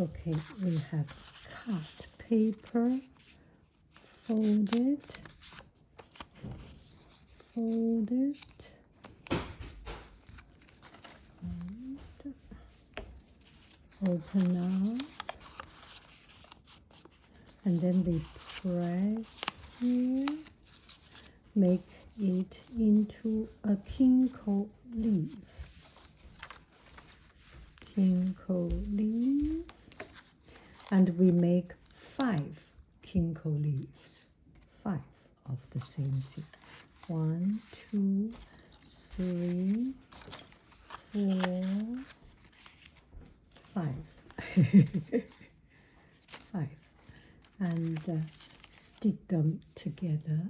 Okay, we have cut paper, folded, and open up, and then we press here, make it into a kinko leaf. And we make 5 kinko leaves, 5 of the same seed. 1, 2, 3, 4, 5. 5. And stick them together.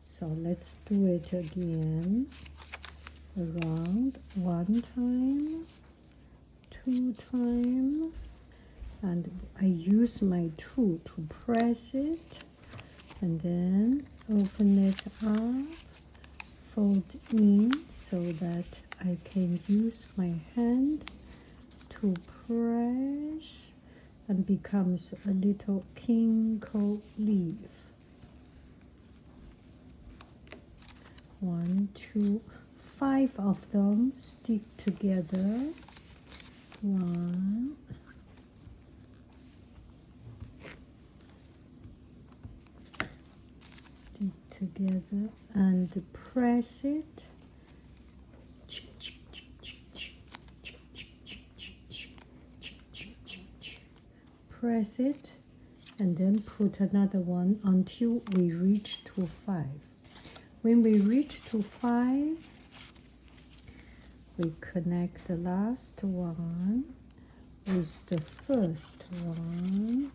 So let's do it again. Around 1 time, 2 times, and I use my tool to press it, and then open it up, fold in so that I can use my hand to press, and becomes a little kinko leaf. 1, 2, 5 of them stick together. 1, stick together and press it. Press it and then put another one until we reach to 5. When we reach to 5, we connect the last one with the first one,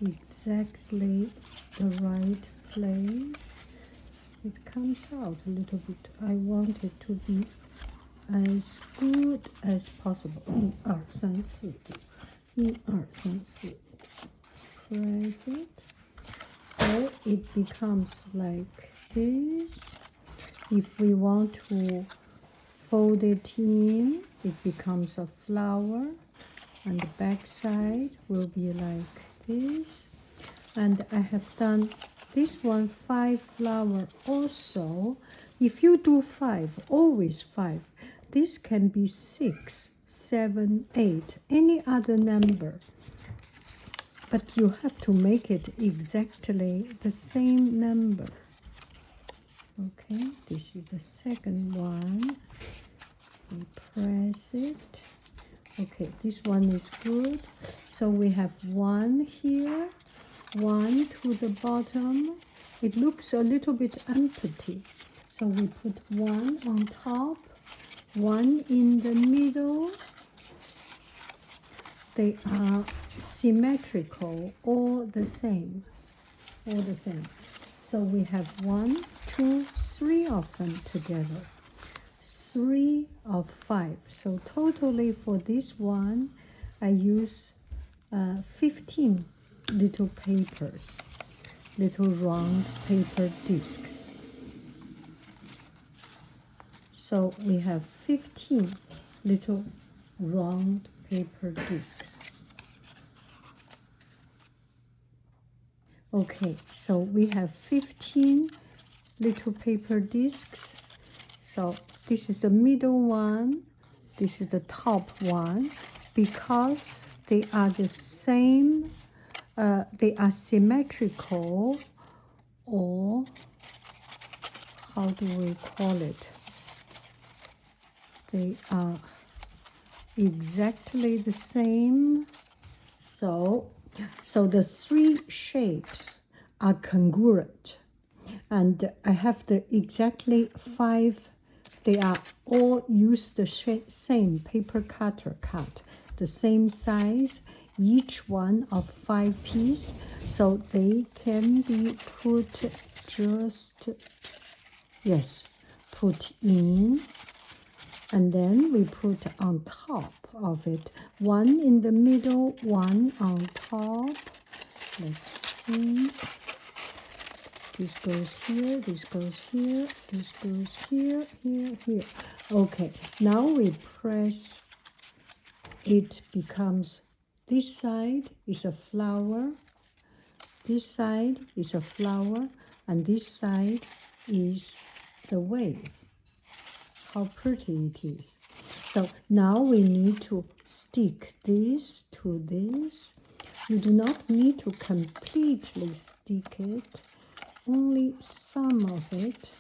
exactly the right place. It comes out a little bit. I want it to be as good as possible. 1, 2, 3, 4. 1, 2, 3, 4. Press it. So it becomes like this. If we want to fold it in, it becomes a flower, and the back side will be like this. And I have done this one 5 flower also. If you do 5, always 5. This can be 6, 7, 8, any other number. But you have to make it exactly the same number. Okay, this is the second one. We press it. Okay, this one is good. So we have 1 here, 1 to the bottom. It looks a little bit empty. So we put 1 on top, 1 in the middle. They are symmetrical, all the same. So we have 1, 2, 3 of them together. 3 of 5. So totally for this one, I use 15 little papers, little round paper discs. So we have 15 little round paper discs. Okay, so we have 15 little paper discs. So this is the middle one, this is the top one, because they are the same, they are symmetrical, or how do we call it? They are exactly the same. So the 3 shapes are congruent, and I have the exactly 5. They are all use the same paper cutter cut, the same size, each one of 5 pieces, so they can be put put in. And then we put on top of it, 1 in the middle, 1 on top. Let's see. This goes here, this goes here, this goes here, here, here. Okay, now we press, it becomes this side is a flower, this side is a flower, and this side is the wave. How pretty it is. So now we need to stick this to this. You do not need to completely stick it. Only some of it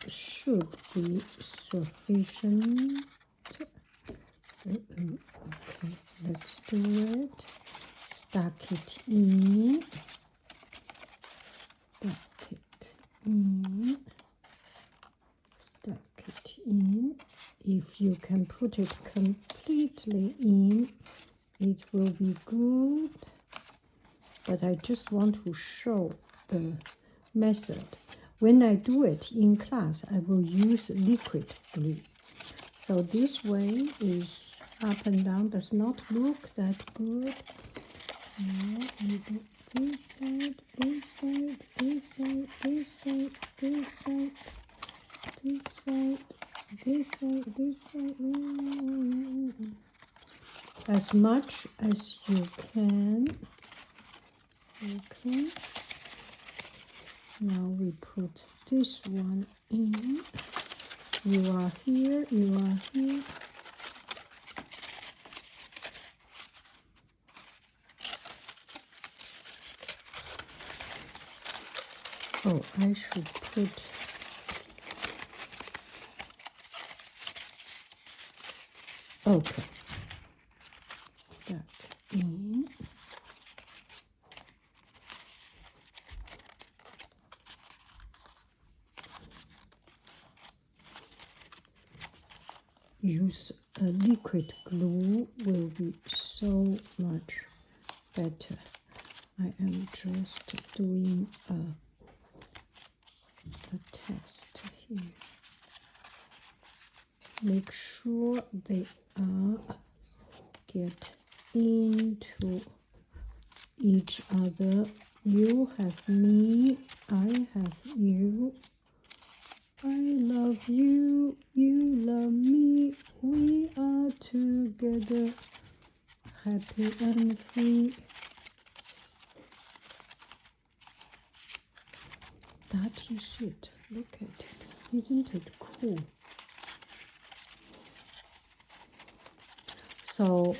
should be sufficient. Okay, let's do it. Stuck it in. Stuck it in. Stuck it in. If you can put it completely in, it will be good. But I just want to show the method. When I do it in class, I will use liquid glue. So this way is up and down, does not look that good. Now I do this side, this side, this side, this side, this side, this side, this side, this side. As much as you can. Okay. Now we put this one in. You are here, you are here. Oh, I should put okay. Stuck in. Use a liquid glue will be so much better. I am just doing a test here. Make sure they are get into each other. You have me, I have you. I love you, you love me, we are together, happy and free. That is it. Look at it. Isn't it cool? So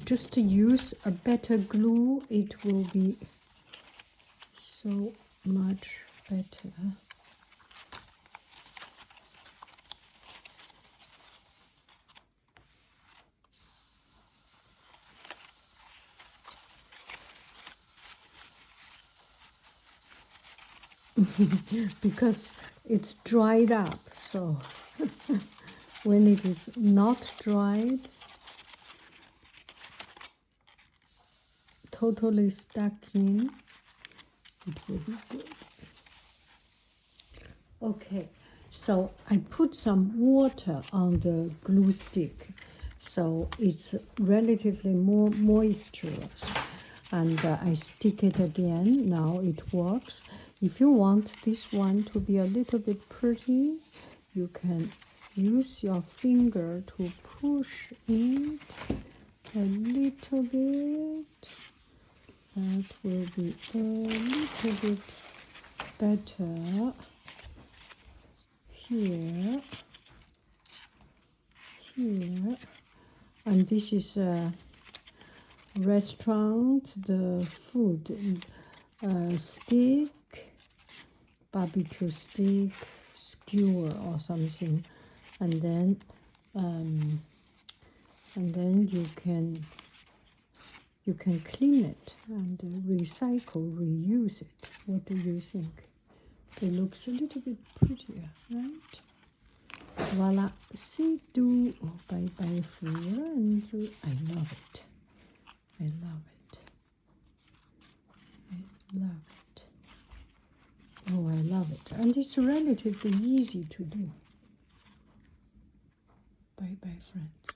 just to use a better glue, it will be so much better. Because it's dried up, so when it is not dried, totally stuck in, it will be good. Okay, so I put some water on the glue stick, so it's relatively more moisturous, and I stick it again. Now it works. If you want this one to be a little bit pretty, you can use your finger to push it a little bit. That will be a little bit better. Here, here, and this is a restaurant, the food stick, barbecue stick, skewer or something, and then you can clean it and recycle, reuse it. What do you think? It looks a little bit prettier, right? Voila, c'est tout. Oh, bye bye, friends. I love it. I love it. I love it. Oh, I love it. And it's relatively easy to do. Bye bye, friends.